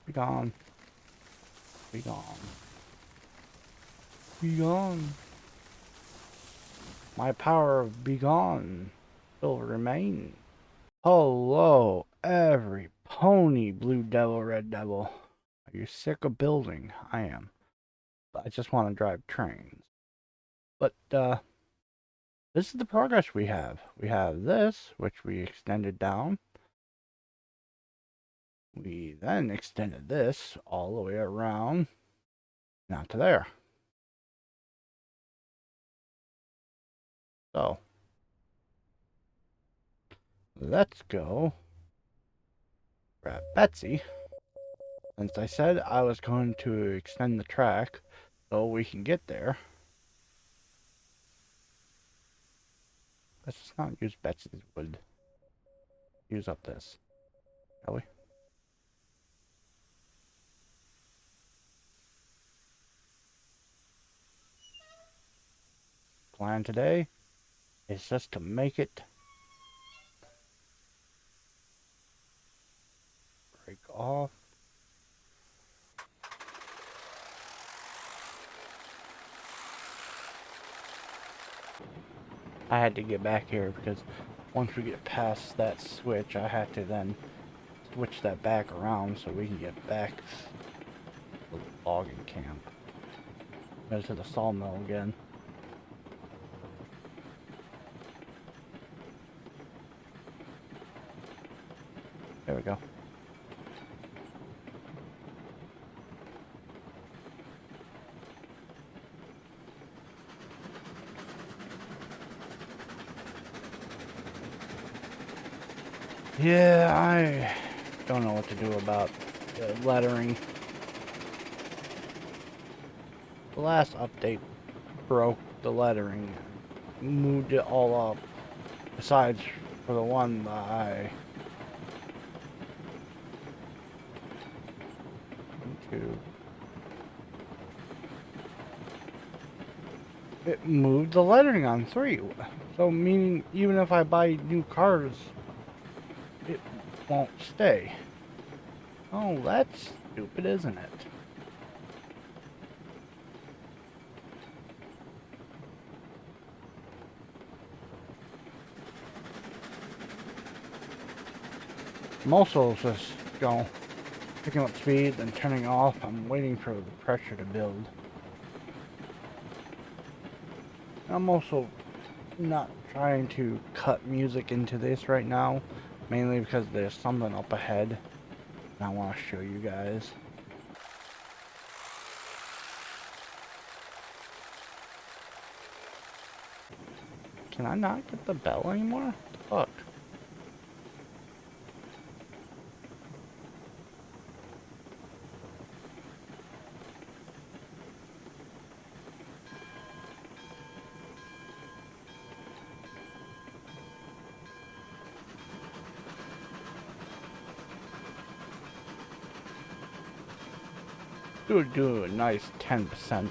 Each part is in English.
Be gone. Be gone. Be gone. My power of be gone still remains. Hello, every pony, blue devil, red devil. Are you sick of building? I am. I just want to drive trains. But, this is the progress we have. We have this, which we extended down. We then extended this all the way around, not to there. So, let's go grab Betsy. Since I said I was going to extend the track so we can get there. Let's just not use Betsy's wood. Use up this, shall we? Plan today is just to make it break off. I had to get back here because once we get past that switch, I had to then switch that back around so we can get back to the logging camp. Go to the sawmill again. There we go. Yeah, I don't know what to do about the lettering. The last update broke the lettering, moved it all up, besides for the one that I to it moved the lettering on 3. So meaning even if I buy new cars, it won't stay. Oh, that's stupid, isn't it? I'm also just picking up speed and turning off. I'm waiting for the pressure to build. I'm also not trying to cut music into this right now, mainly because there's something up ahead and I want to show you guys. Can I not get the bell anymore? What the fuck? Do a nice 10%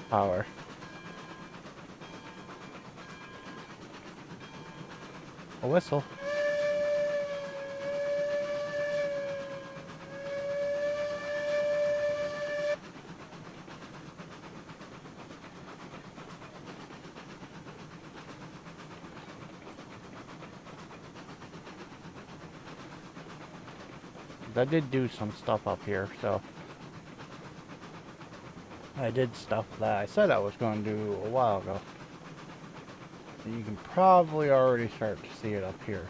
power. A whistle. I did do some stuff up here, so I did stuff that I said I was going to do a while ago. And you can probably already start to see it up here.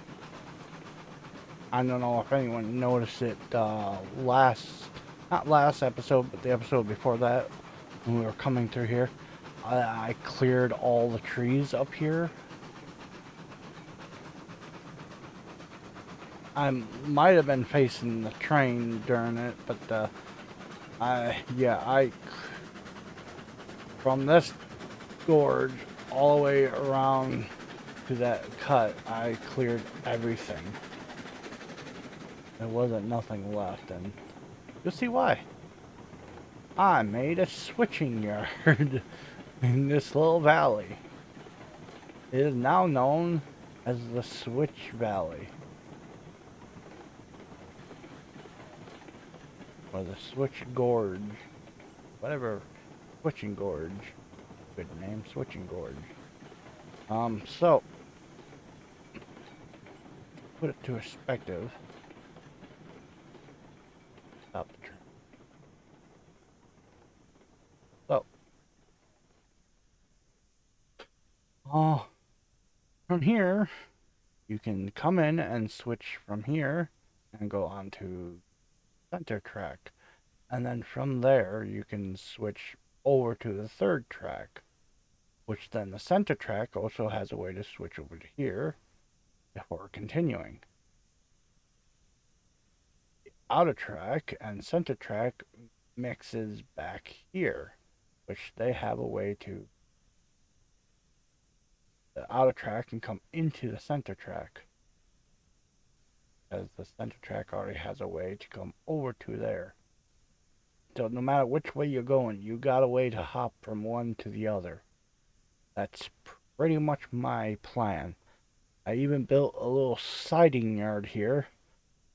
I don't know if anyone noticed it not last episode, but the episode before that, when we were coming through here. I cleared all the trees up here. I might have been facing the train during it, but I from this gorge all the way around to that cut, I cleared everything. There wasn't nothing left, and you'll see why. I made a switching yard in this little valley. It is now known as the Switch Valley. or the Switch Gorge, whatever, Switching Gorge. Good name, Switching Gorge. So put it to perspective. Stop the train. So, from here, you can come in and switch from here and go on to center track. And then from there, you can switch over to the third track, which then the center track also has a way to switch over to here before continuing. Outer track and center track mixes back here, which they have a way to. The outer track can come into the center track, as the center track already has a way to come over to there. So no matter which way you're going, you got a way to hop from one to the other. That's pretty much my plan. I even built a little siding yard here,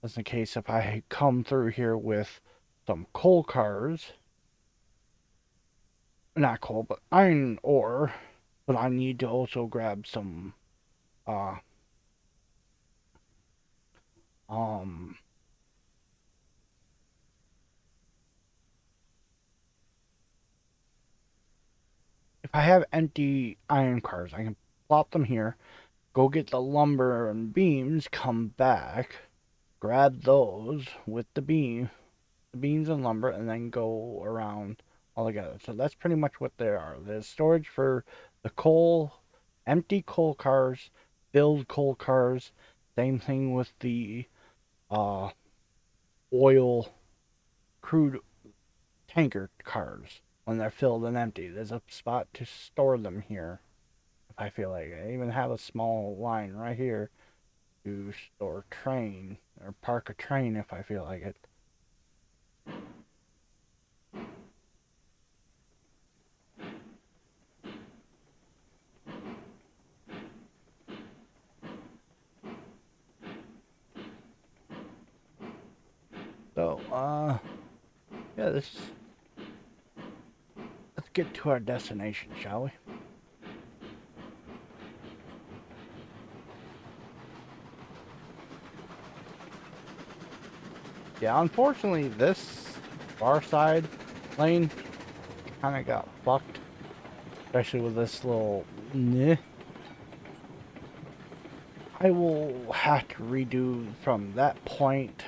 just in case if I come through here with some coal cars, not coal, but iron ore, but I need to also grab some, uh, um, if I have empty iron cars, I can plop them here, go get the lumber and beams, come back, grab those with the beams and lumber, and then go around all together. So that's pretty much what they are. There's storage for the coal, empty coal cars, filled coal cars. Same thing with the uh, oil crude tanker cars when they're filled and empty. There's a spot to store them here if I feel like it. I even have a small line right here to store train or park a train if I feel like it. So, yeah, let's get to our destination, shall we? Yeah, unfortunately, this far side lane kind of got fucked, especially with this little neh. I will have to redo from that point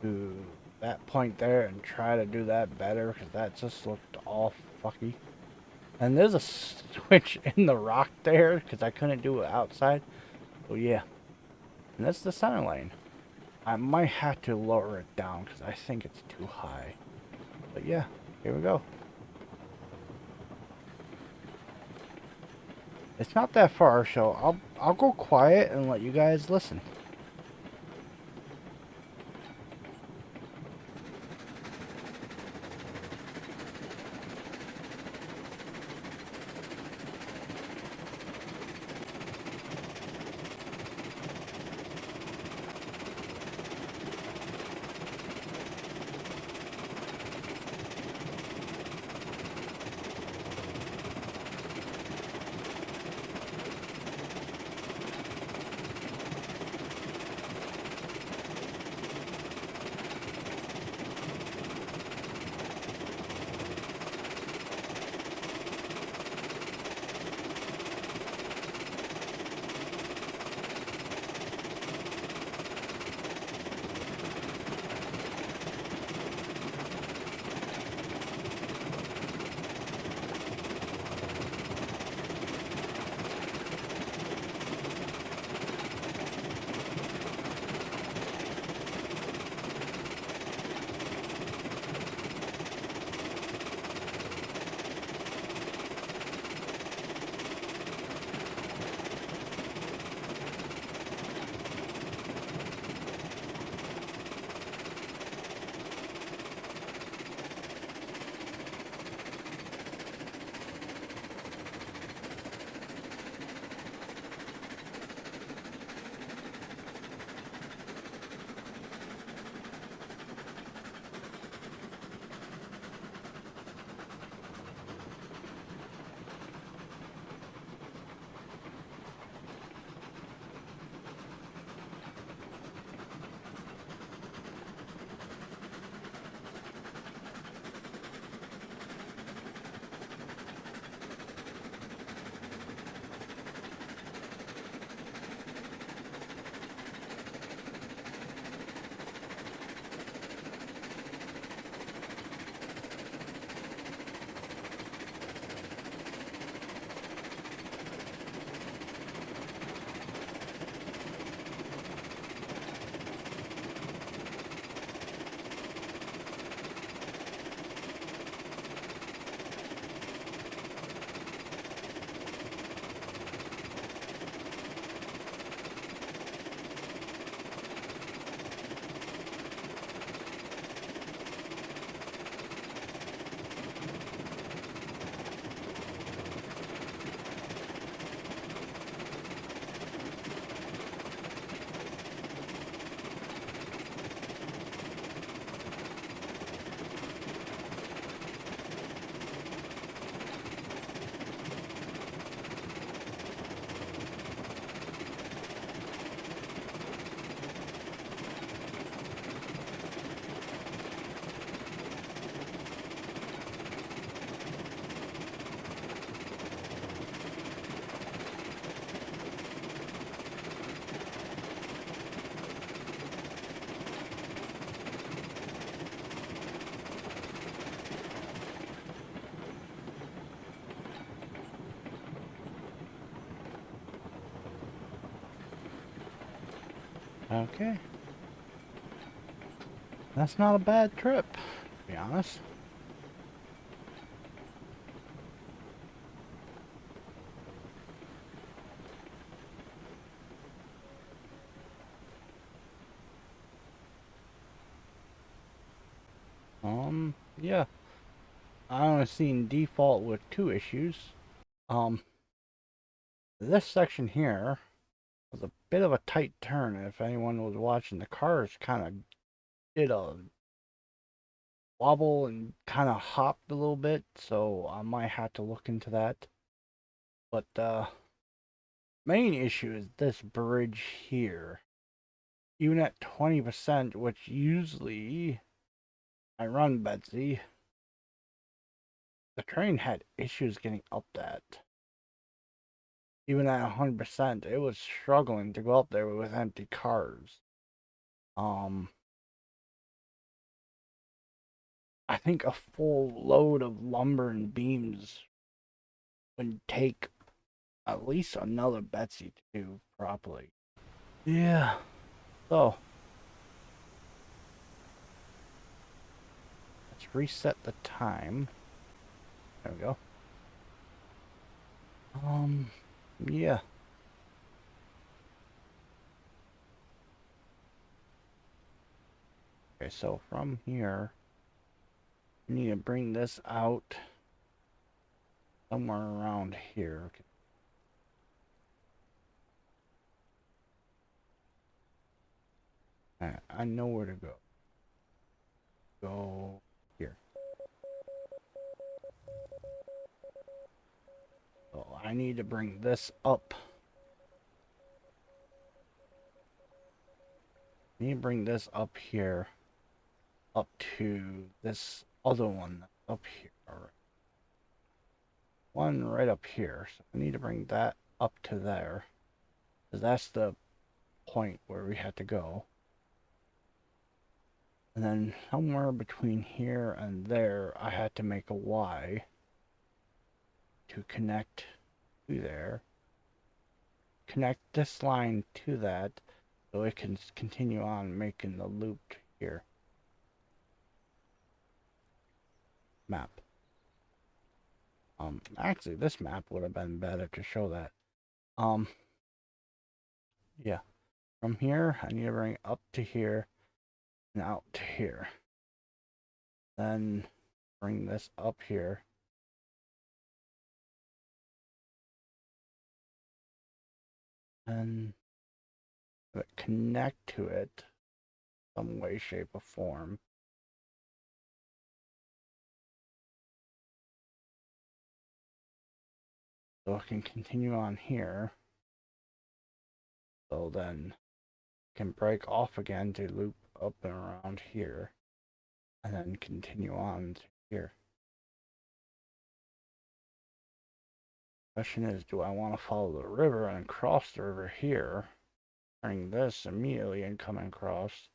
to that point there and try to do that better because that just looked all fucky. And there's a switch in the rock there because I couldn't do it outside. So yeah, and that's the center lane. I might have to lower it down because I think it's too high. But yeah, here we go. It's not that far, so I'll go quiet and let you guys listen. Okay. That's not a bad trip, to be honest. Yeah. I only seen default with 2 issues. Um, this section here was a bit of a tight turn. If anyone was watching, the cars kind of did a wobble and kind of hopped a little bit, so I might have to look into that. But main issue is this bridge here. Even at 20%, which usually I run Betsy, the train had issues getting up that. Even at 100%, it was struggling to go up there with empty cars. Um, I think a full load of lumber and beams would take at least another Betsy to do properly. Yeah. So let's reset the time. There we go. Um, yeah. Okay, so from here, we need to bring this out somewhere around here. Okay. I know where to go. Go here. So I need to bring this up. I need to bring this up here, up to this other one up here. Alright. One right up here. So I need to bring that up to there. Because that's the point where we had to go. And then somewhere between here and there, I had to make a Y to connect to there. Connect this line to that so it can continue on making the loop here. Map. Actually, this map would have been better to show that. Um, yeah. From here, I need to bring it up to here and out to here. Then bring this up here. And connect to it some way, shape, or form. So it can continue on here. So then it can break off again to loop up and around here. And then continue on to here. Question is, do I want to follow the river and cross the river here, turning this immediately and coming across,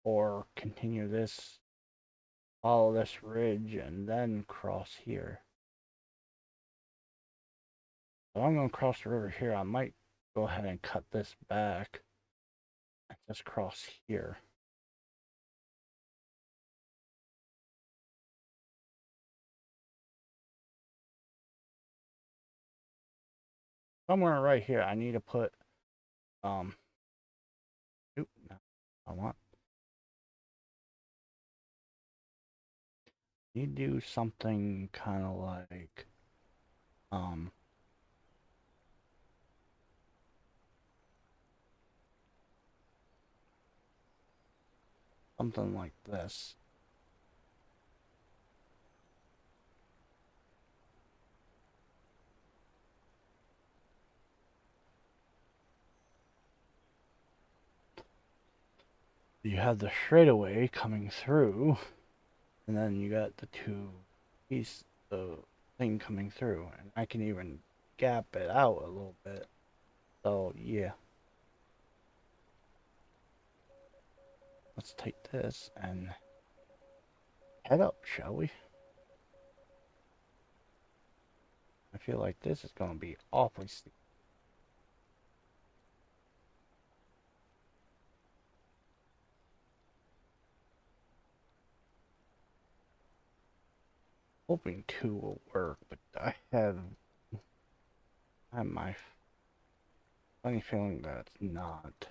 or continue this, follow this ridge, and then cross here? If I'm going to cross the river here, I might go ahead and cut this back and just cross here. Somewhere right here, I need to put, oop, no, I want, need to do something kind of like, um, something like this. You have the straightaway coming through, and then you got the the thing coming through, and I can even gap it out a little bit. So yeah, let's take this and head up, shall we? I feel like this is gonna be awfully steep. Hoping 2 will work, but I have my funny feeling that it's not.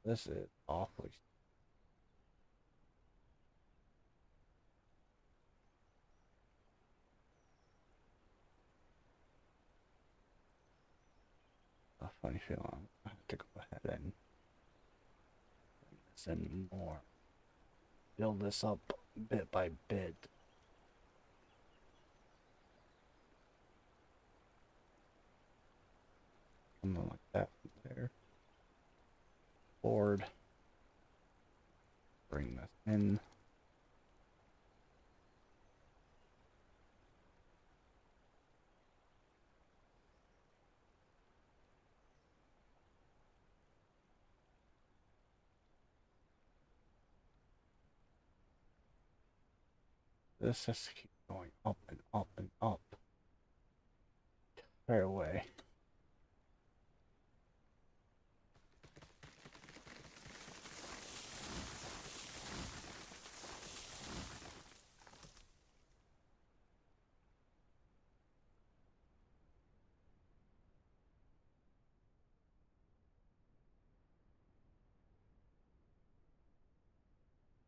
This is awfully. A funny feeling. I have to go ahead and send more. Build this up bit by bit. Something like that there. Board. Bring this in. This has to keep going up and up and up. Right away.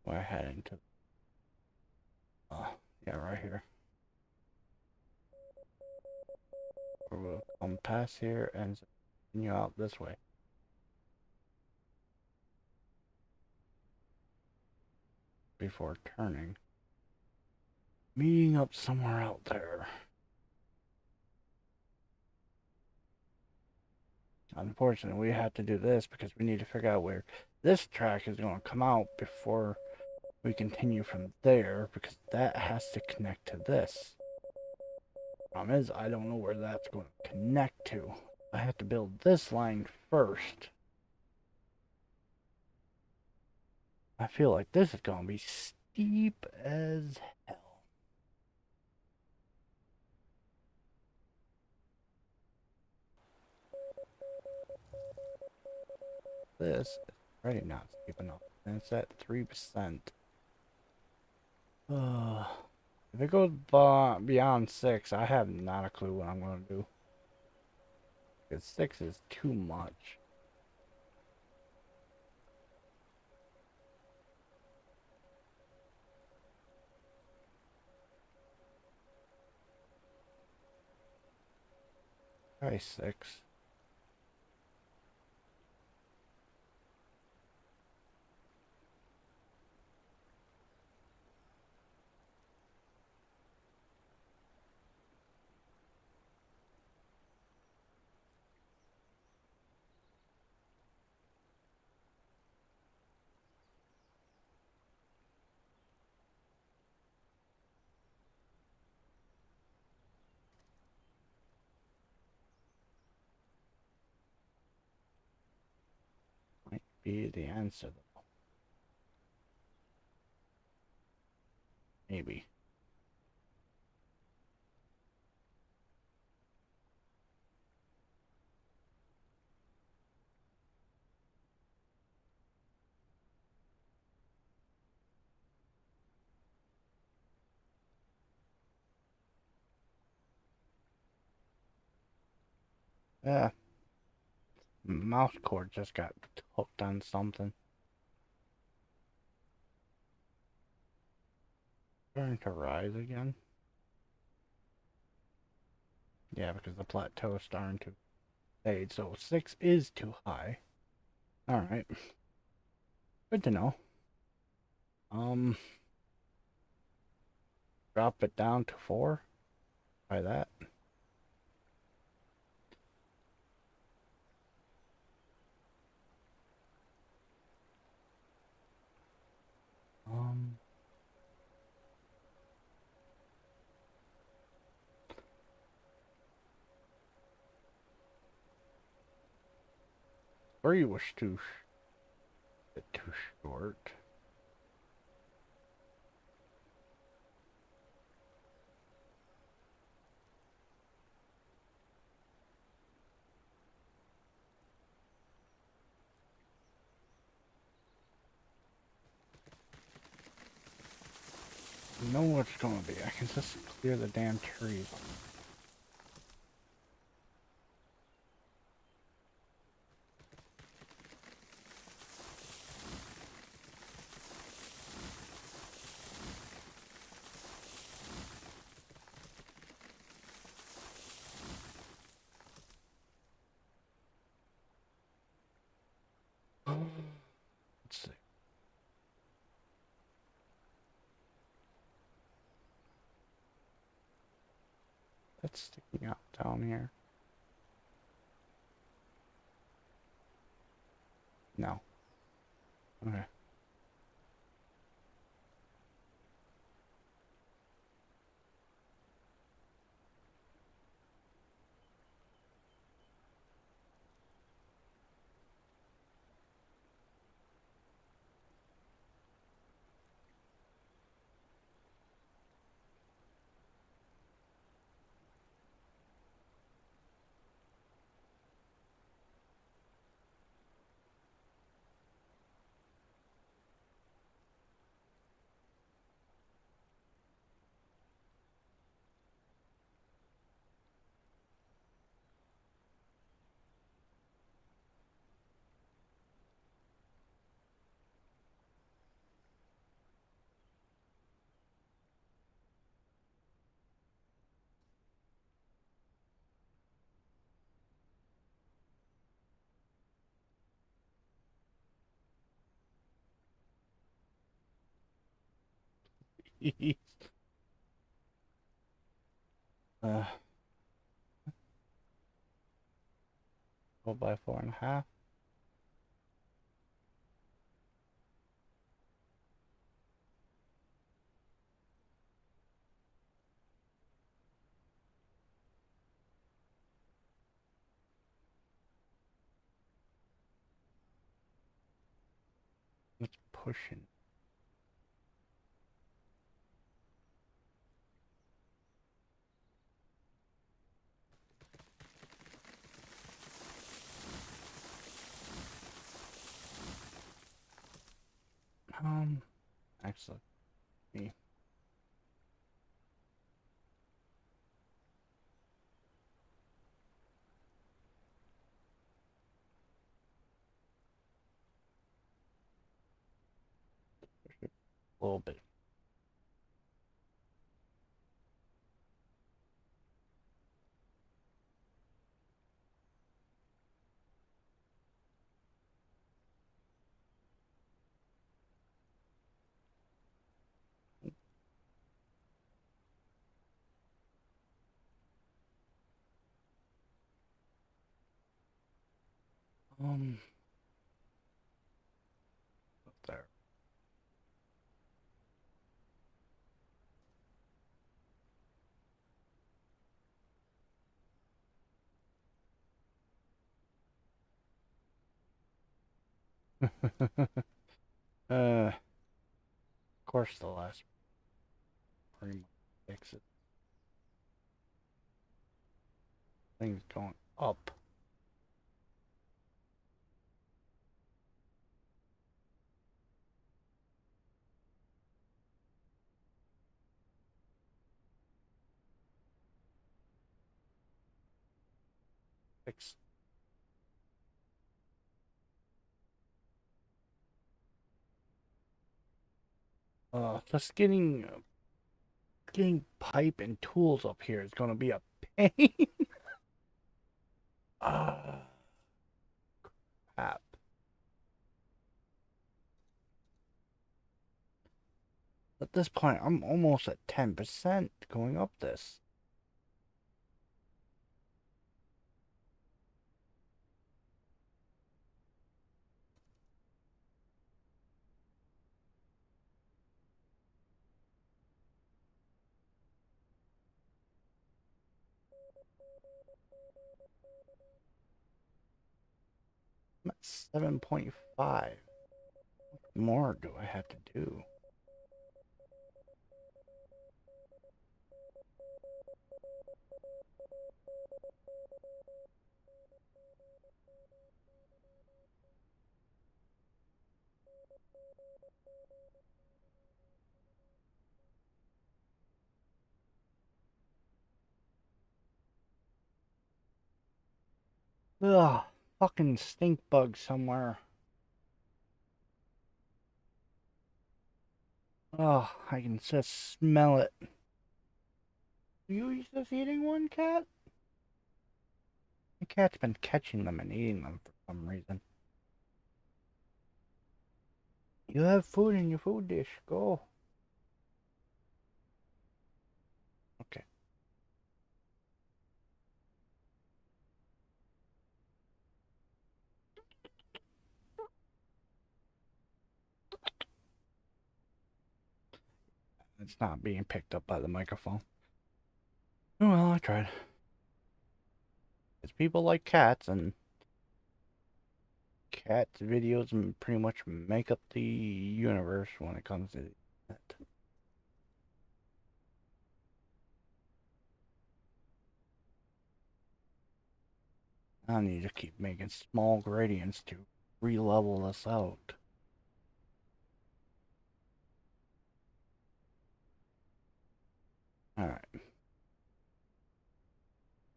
We're heading to. Yeah, right here. We'll come past here and continue out this way. Before turning. Meeting up somewhere out there. Unfortunately, we have to do this because we need to figure out where this track is going to come out before we continue from there, because that has to connect to this. Problem is, I don't know where that's going to connect to. I have to build this line first. I feel like this is going to be steep as hell. This is already not steep enough. And it's at 3%. If it goes beyond 6, I have not a clue what I'm going to do. Because 6 is too much. Try 6. Might be the answer, though. Maybe. Yeah. Mouse cord just got hooked on something. Starting to rise again. Yeah, because the plateau is starting to fade. So 6 is too high. Alright. Good to know. Drop it down to 4. Try that. Um, 3 was too short. know what it's gonna be. I can just clear the damn trees. Let's see. That's sticking out down here. No. Okay. uh, 4 by 4.5. It's pushing. Actually, me. Push it a little bit. Um, there. Of course, the last pretty much fix it. Things going up. Fix. Just getting pipe and tools up here is gonna be a pain. Ah, crap. At this point, I'm almost at 10% going up this. I'm at 7.5. What more do I have to do? Ugh, fucking stink bug somewhere. Ugh, I can just smell it. You just eating one, cat? The cat's been catching them and eating them for some reason. You have food in your food dish. Go. Okay. It's not being picked up by the microphone. Oh, well, I tried. It's people like cats, and cats videos pretty much make up the universe when it comes to that. I need to keep making small gradients to re-level this out. Alright.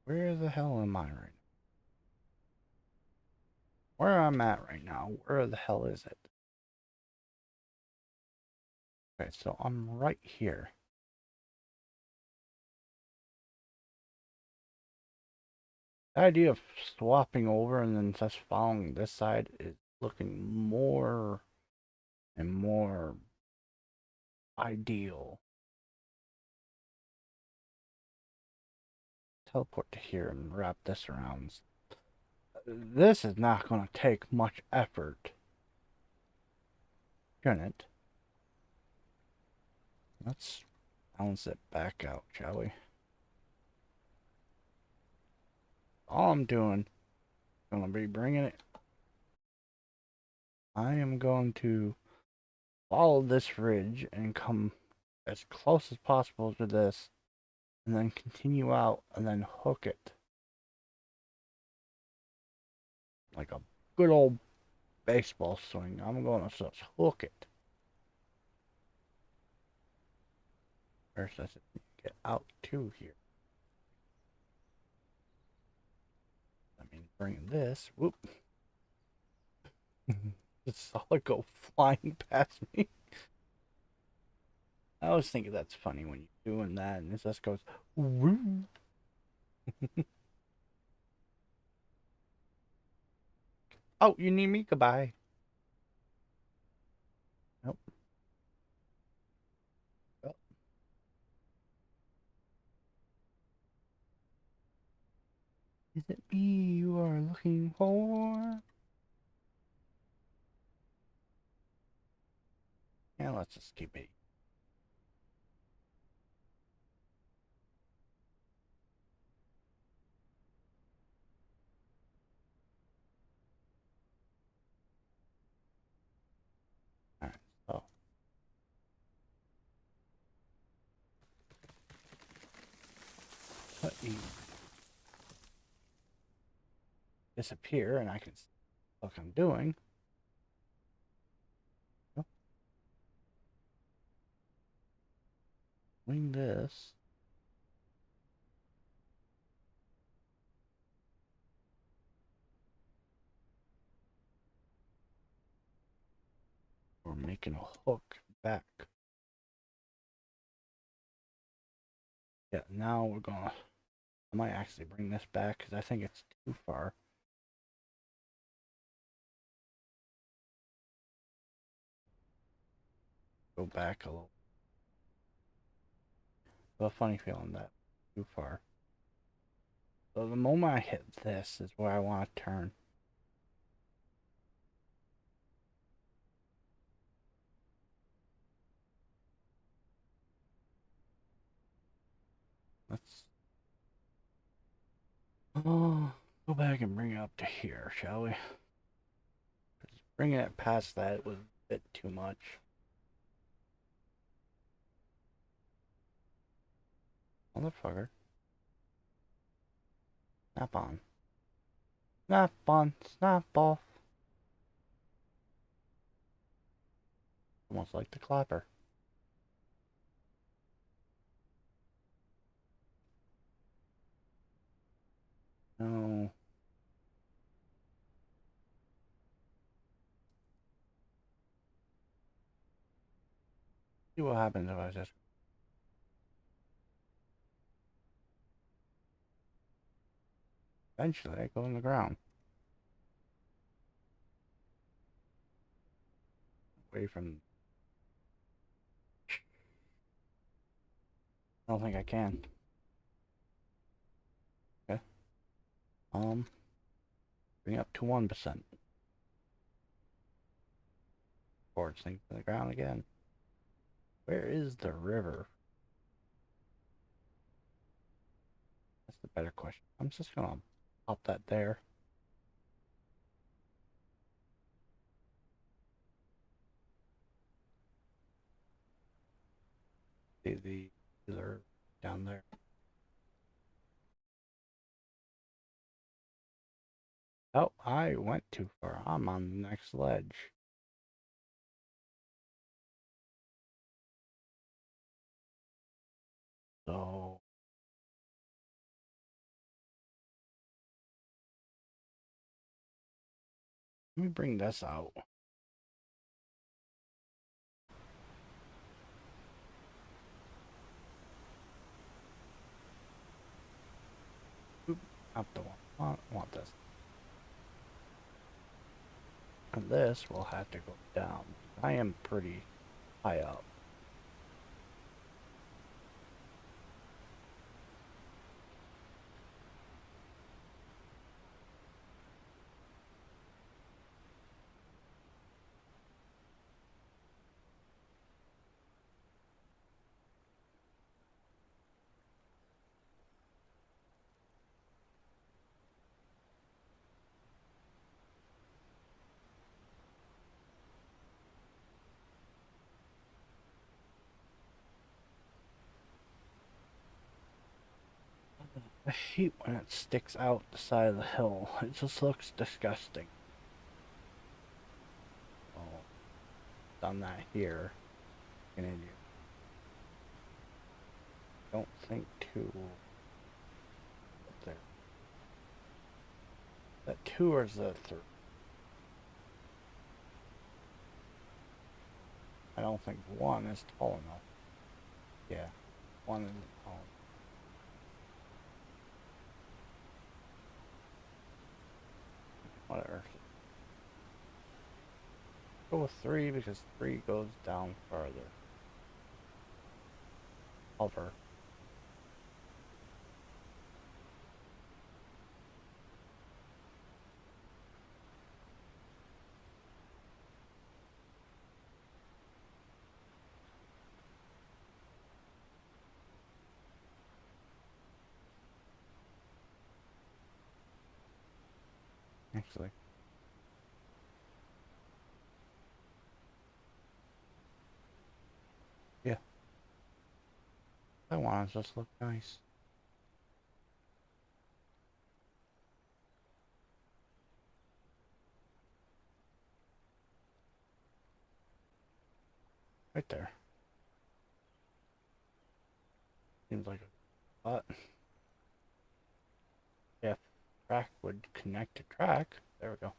Where the hell am I right now? Where I'm at right now, where the hell is it? Okay, so I'm right here. The idea of swapping over and then just following this side is looking more and more ideal. Teleport to here and wrap this around. This is not going to take much effort. Shouldn't it? Let's balance it back out, shall we? All I'm doing is going to be bringing it. I am going to follow this ridge and come as close as possible to this, and then continue out and then hook it like a good old baseball swing. I'm going to just hook it. First, I get out to here. I mean, bring this. Whoop. Just saw it go flying past me. I always think that's funny when you're doing that, and it just goes. Woo. Oh, you need me? Goodbye. Nope. Oh, is it me you are looking for? Yeah, let's just keep it. Alright, so let me disappear and I can see what I'm doing. Oh, wing this. We're making a hook back. Yeah, now we're gonna. I might actually bring this back because I think it's too far. Go back a little. I have a funny feeling that too far. So the moment I hit this is where I want to turn. Let's go back and bring it up to here, shall we? Bringing it past that was a bit too much. Motherfucker. Snap on. Snap on. Snap off. Almost like the clapper. No. See what happens if I just eventually I go in the ground. Away from I don't think I can. Okay. Bring up to 1%. Forward sink to the ground again. Where is the river? That's the better question. I'm just gonna pop that there. See the reserve down there. Oh, I went too far. I'm on the next ledge. So let me bring this out. Oop, not the one. I want this. And this will have to go down. I am pretty high up. I hate when it sticks out the side of the hill. It just looks disgusting. Oh, done that here. An idiot. Don't think two up there. That two or is that three? I don't think one is tall enough. Yeah, one isn't tall enough. Whatever. Go with three because three goes down farther. Hover. Actually. Yeah. I want to just look nice. Right there. Seems like a lot. Yeah. Track would connect to track. There we go.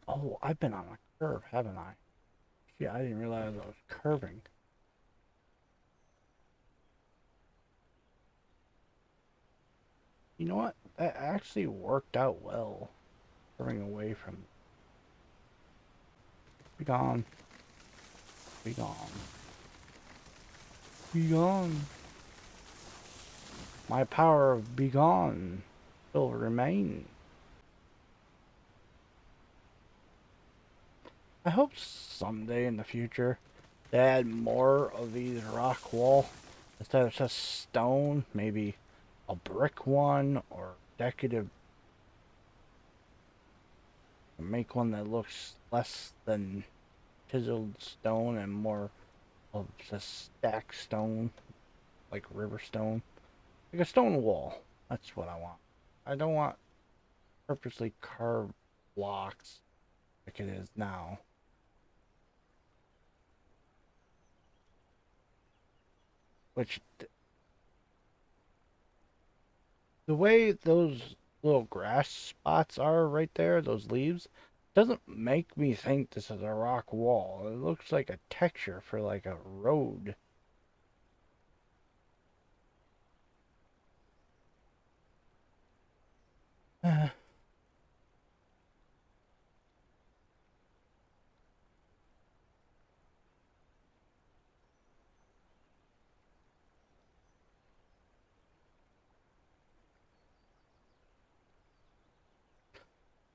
Oh, I've been on a curve, haven't I? Yeah, I didn't realize I was curving. You know what? That actually worked out well. Curving away from. Be gone. Be gone. Be gone. My power of be gone will remain. I hope someday in the future they add more of these rock wall instead of just stone, maybe a brick one or decorative. Make one that looks less than chiseled stone and more of just stacked stone, like river stone, like a stone wall. That's what I want. I don't want purposely carved blocks like it is now. Which the way those little grass spots are right there, those leaves, Doesn't make me think this is a rock wall. It looks like a texture for like a road.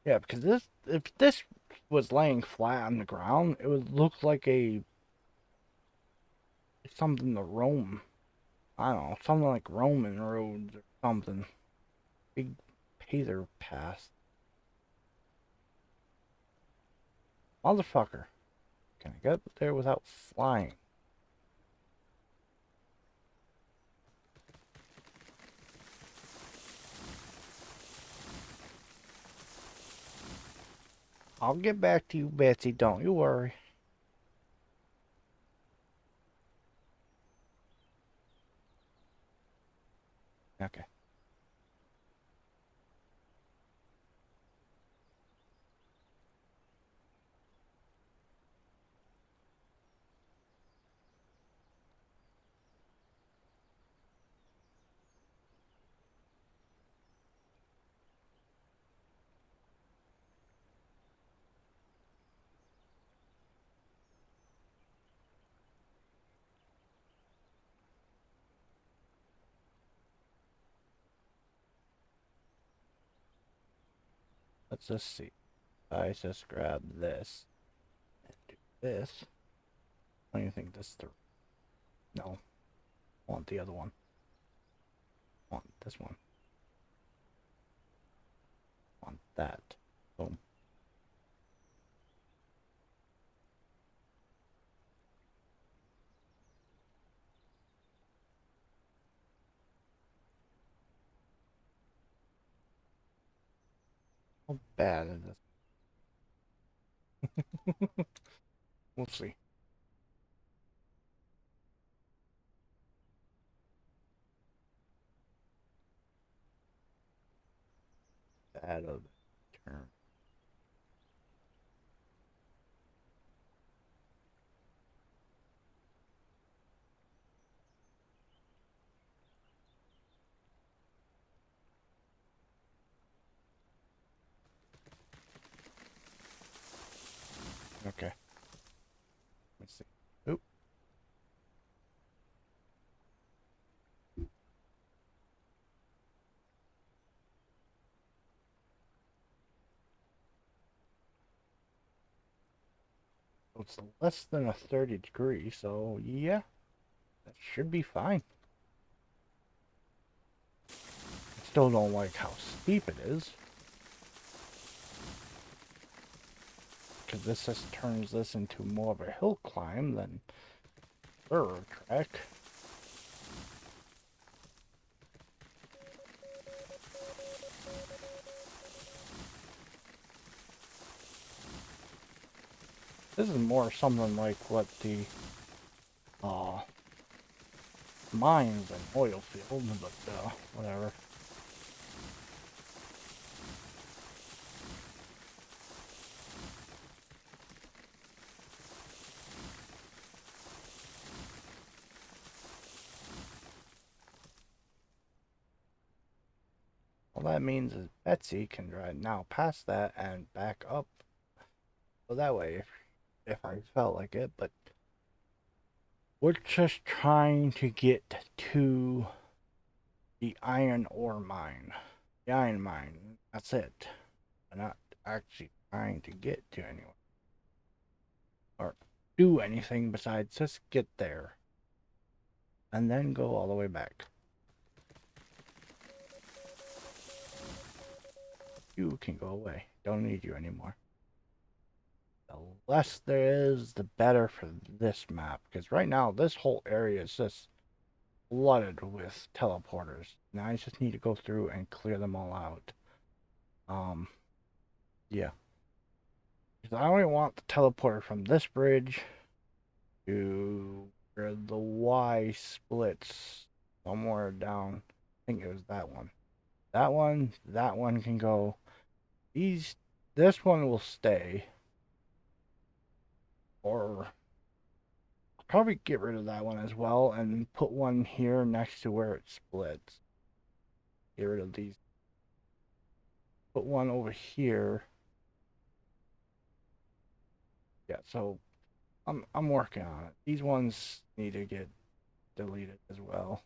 Yeah, because this if this was laying flat on the ground, it would look like a something to roam. I don't know, something like Roman roads or something. Big Pather pass. Motherfucker. Can I get there without flying? I'll get back to you, Betsy. Don't you worry. Okay. Let's just see. I just grab this and do this. What do you think this is? No. I want the other one. I want this one. I want that. Boom. How bad is this? We'll see. Bad of the turn. Okay. Let's see. Oop. It's less than a 30 degree, so yeah, that should be fine. I still don't like how steep it is, because this just turns this into more of a hill climb than thorough trek. This is more something like what the uh, mines and oil field, but whatever. All that means is Betsy can drive now past that and back up. So that way, if I felt like it, but we're just trying to get to the iron ore mine. The iron mine. That's it. We're not actually trying to get to anywhere or do anything besides just get there and then go all the way back. You can go away. Don't need you anymore. The less there is, the better for this map. Because right now, this whole area is just flooded with teleporters. Now I just need to go through and clear them all out. Um, yeah. Because I only want the teleporter from this bridge to where the Y splits somewhere down. I think it was that one. That one can go. These this one will stay. Or I'll probably get rid of that one as well and put one here next to where it splits. Get rid of these. Put one over here. Yeah, so I'm working on it. These ones need to get deleted as well.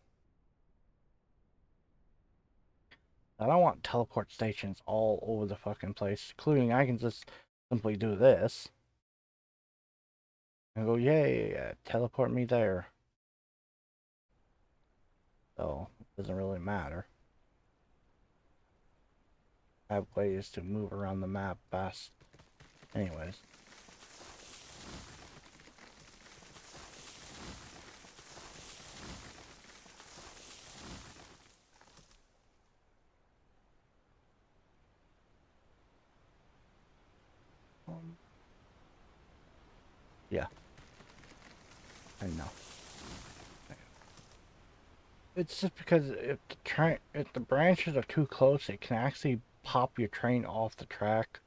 I don't want teleport stations all over the fucking place, including I can just simply do this and go, yay, teleport me there. So it doesn't really matter. I have ways to move around the map fast. Anyways. Yeah, I know. It's just because if the branches are too close, it can actually pop your train off the track.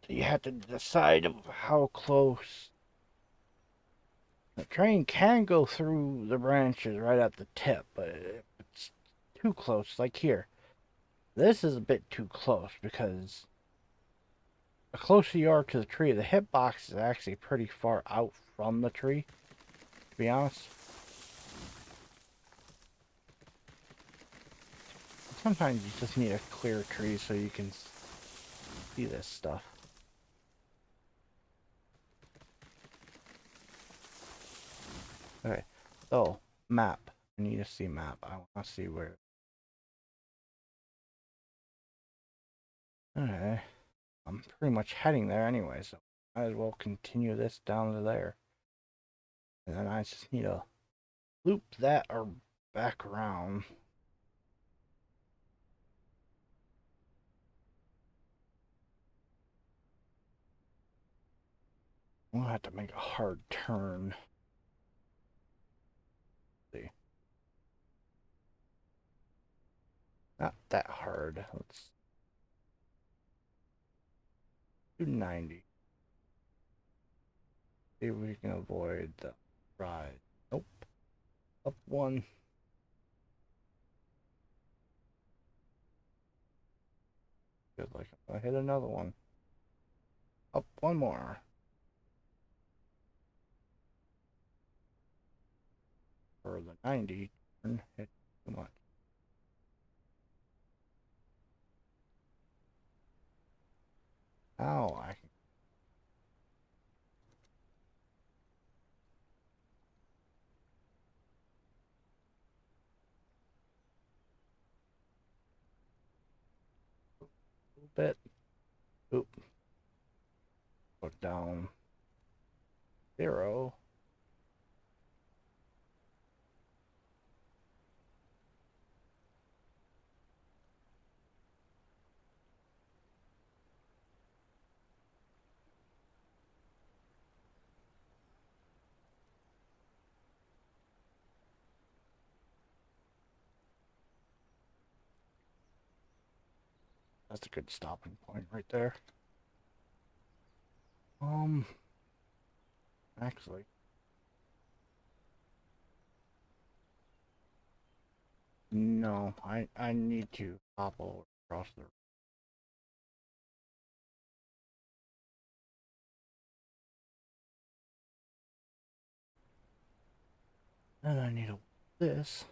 So you have to decide how close. The train can go through the branches right at the tip, but if it's too close, like here, this is a bit too close because the closer you are to the tree, the hitbox is actually pretty far out from the tree, to be honest. Sometimes you just need a clear tree so you can see this stuff. Okay, so map. I need to see map. I want to see where. Okay, I'm pretty much heading there anyway, so I might as well continue this down to there. And then I just need to loop that or back around. We'll have to make a hard turn. Let's see. Not that hard. Let's do 90. See if we can avoid the ride. Nope. Up one. Good, like I hit another one. Up one more. For the 90 turn, hit too much. Now I can. A little bit. Oop. Put down 0. That's a good stopping point right there. Um, actually, no. I need to hop over across the. And I need to this.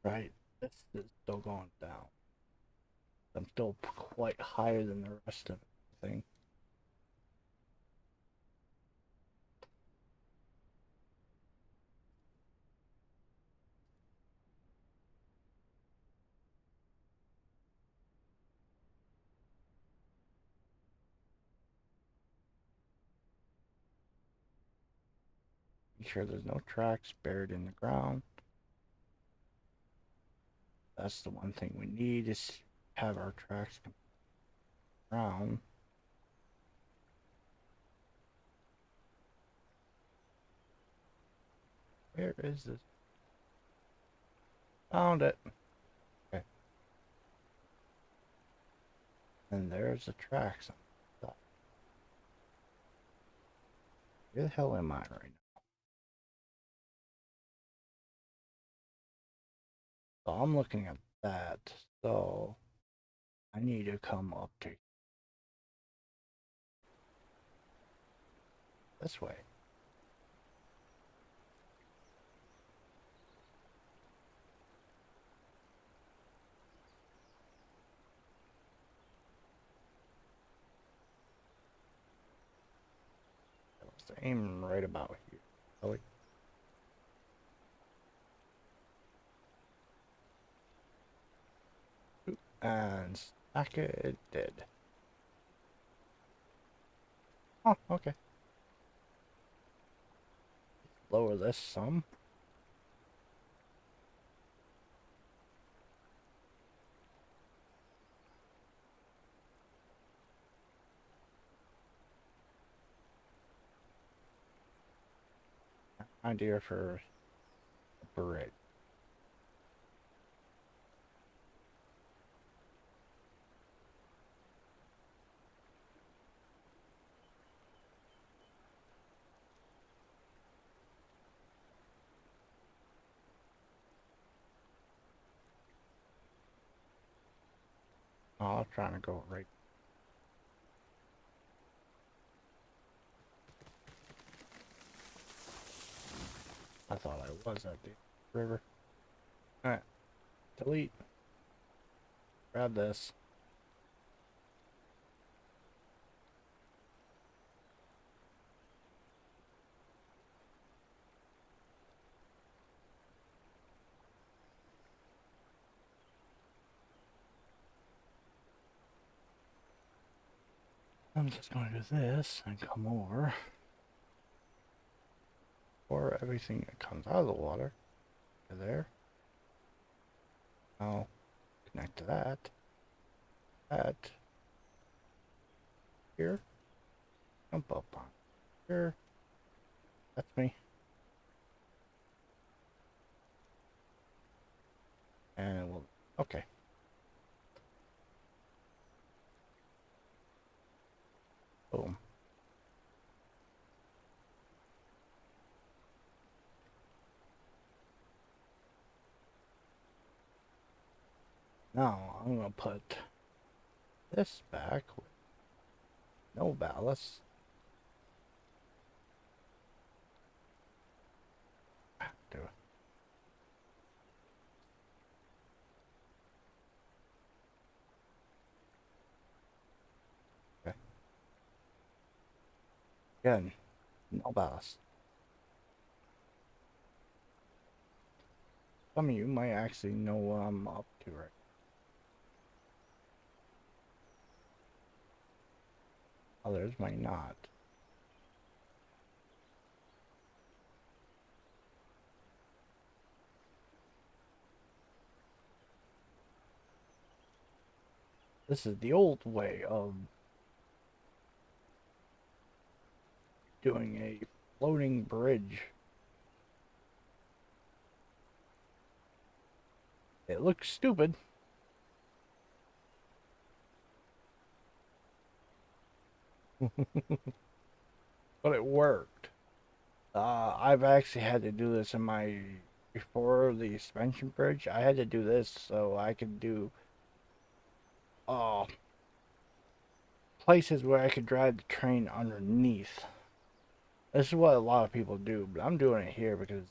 Right. This is still going down. I'm still quite higher than the rest of the thing. Make sure there's no tracks buried in the ground. That's the one thing we need is have our tracks come around. Where is this? Found it. Okay. And there's the tracks. Where the hell am I right now? So I'm looking at that. So I need to come up to this way. Let's aim right about here. Really? And stack it did. Oh, okay. Lower this some. Idea for a bridge. Oh, I'm trying to go right. I thought I was at the river. Alright. Delete. Grab this. I'm just going to do this and come over. Pour everything that comes out of the water to there. Now connect to that. That. Here. Jump up on here. That's me. And we'll. Okay. Boom. Now I'm going to put this back with no ballast. Do it. Okay. Again, no ballast. Some of you might actually know what I'm up to right. Others might not. This is the old way of doing a floating bridge. It looks stupid. But it worked. I've actually had to do this in my before the suspension bridge. I had to do this so I could do uh places where I could drive the train underneath. This is what a lot of people do, but I'm doing it here because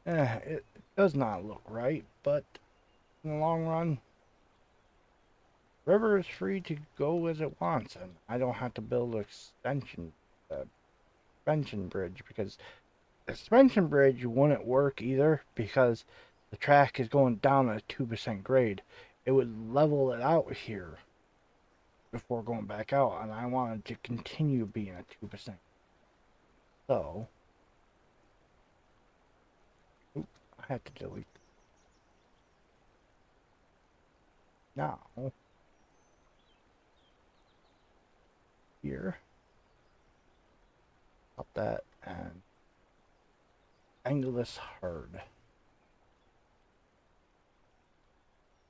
it does not look right. But in the long run, river is free to go as it wants, and I don't have to build an suspension bridge because the suspension bridge wouldn't work either because the track is going down at a 2% grade. It would level it out here before going back out, and I wanted to continue being at 2%. So, oops, I had to delete now. here. Pop that and angle this hard.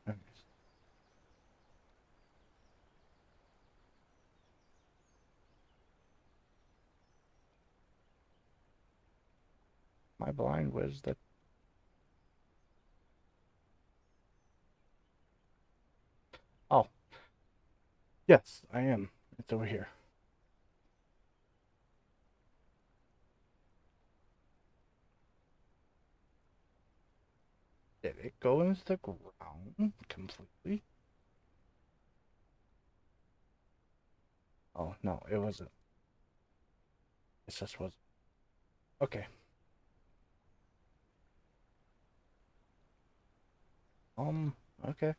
Okay. My blind was that. Oh, yes, I am. It's over here. Did it go into the ground completely? Oh, no, it wasn't. It just was. Okay. Okay.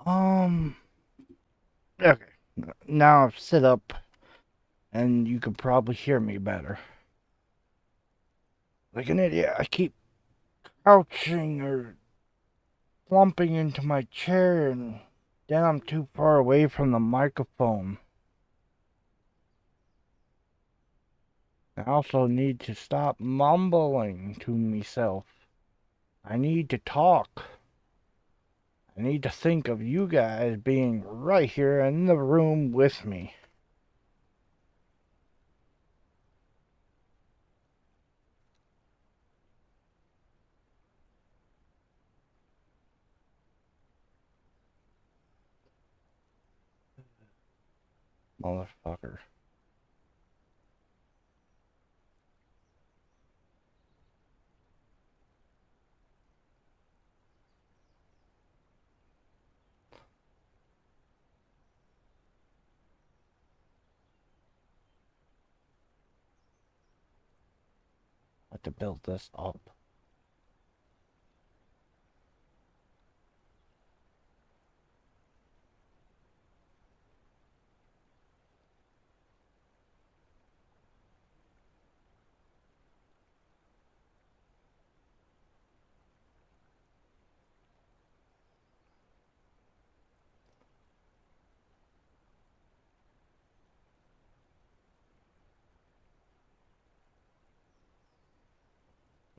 Um, okay. Now I've sit up and you can probably hear me better. Like an idiot, I keep crouching or slumping into my chair and then I'm too far away from the microphone. I also need to stop mumbling to myself. I need to talk. I need to think of you guys being right here in the room with me. Motherfucker. I have to build this up.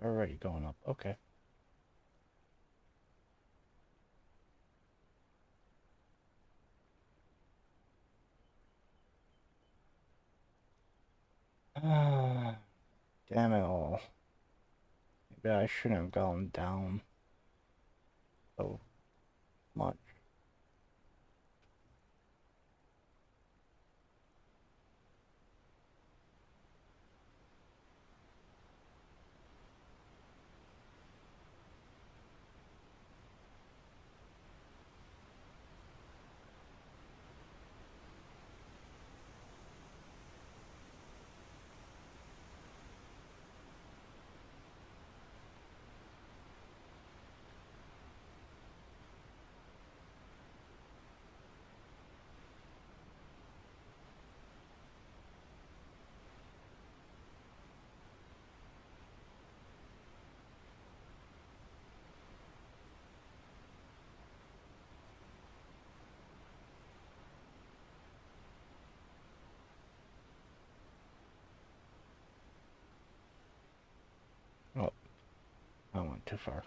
Already going up. Okay. Ah, damn it all. Maybe I shouldn't have gone down so much. Oh, I went too far.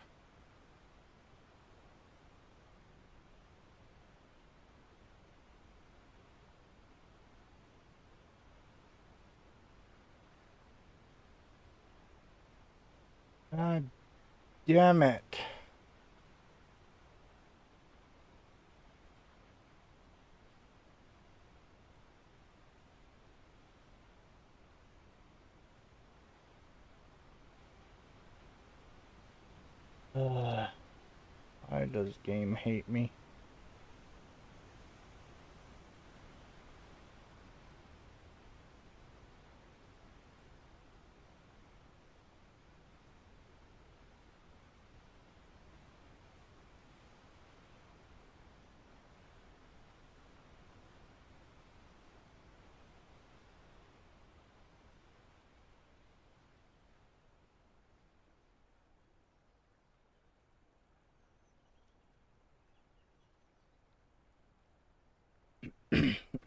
God damn it. Why does game hate me?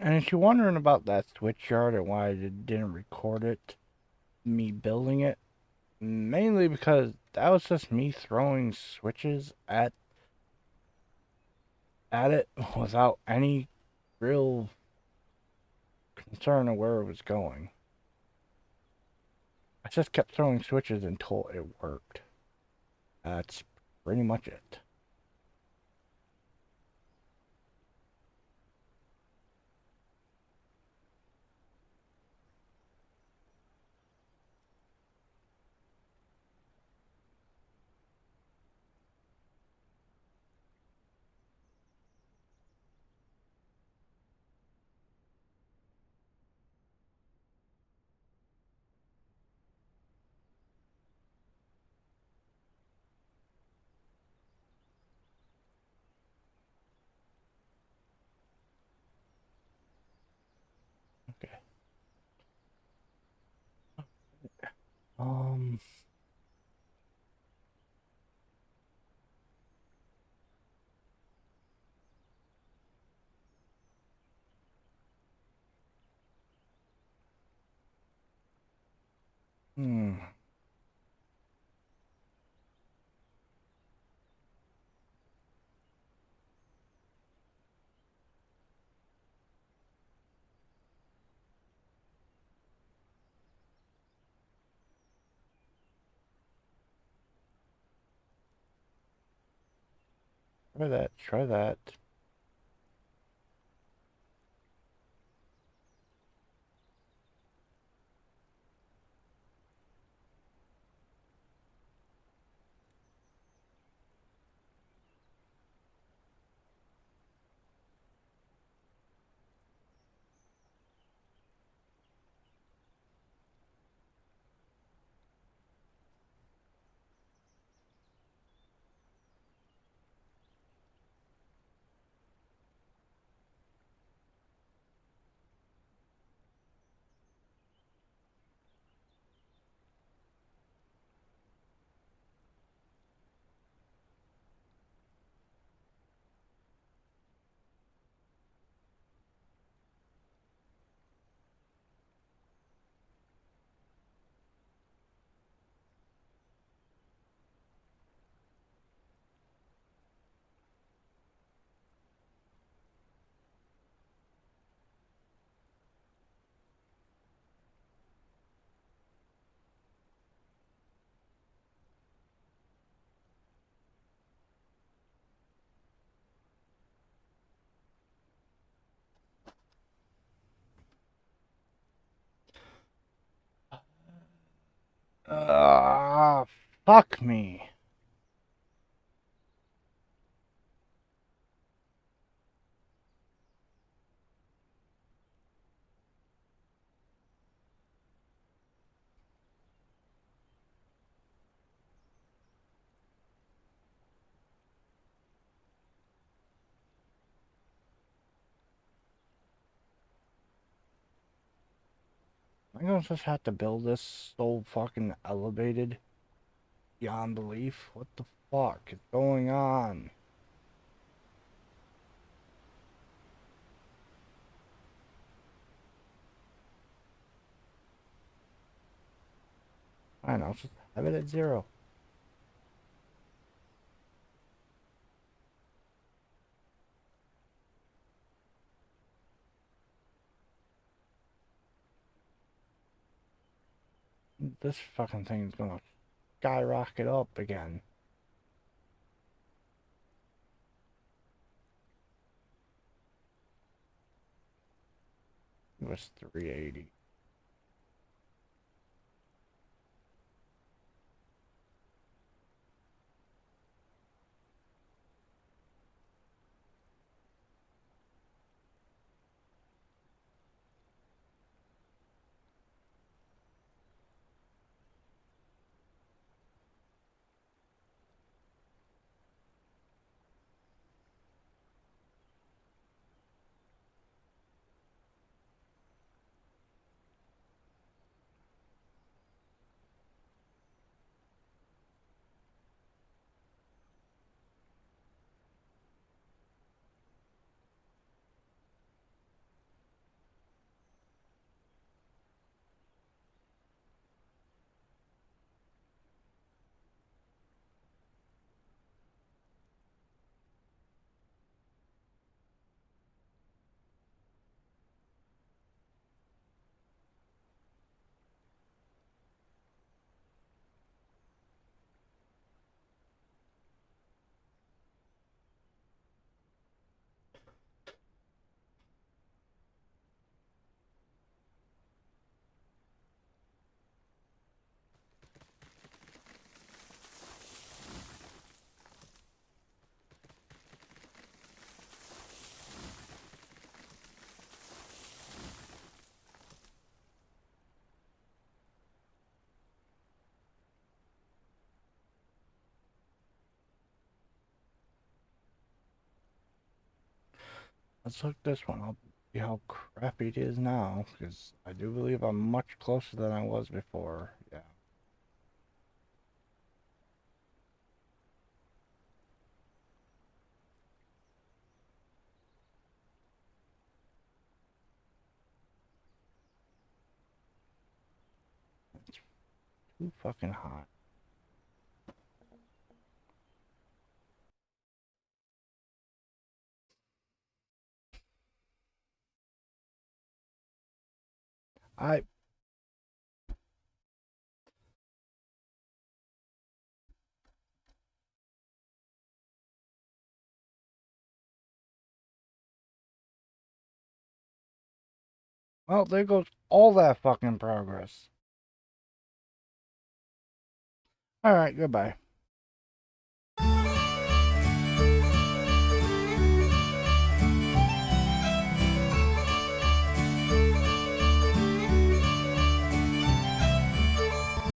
And if you're wondering about that switch yard and why I didn't record it, me building it, mainly because that was just me throwing switches at it without any real concern of where it was going. I just kept throwing switches until it worked. That's pretty much it. Okay. Um. Hmm. Try that. Try that. Ah, fuck me. I'm gonna just have to build this so fucking elevated beyond belief. What the fuck is going on? I don't know, just have it at 0. This fucking thing's gonna skyrocket up again. It was 380. Let's look this one up. See how crappy it is now, because I do believe I'm much closer than I was before. Yeah. It's too fucking hot. I Well, there goes all that fucking progress. Alright, goodbye.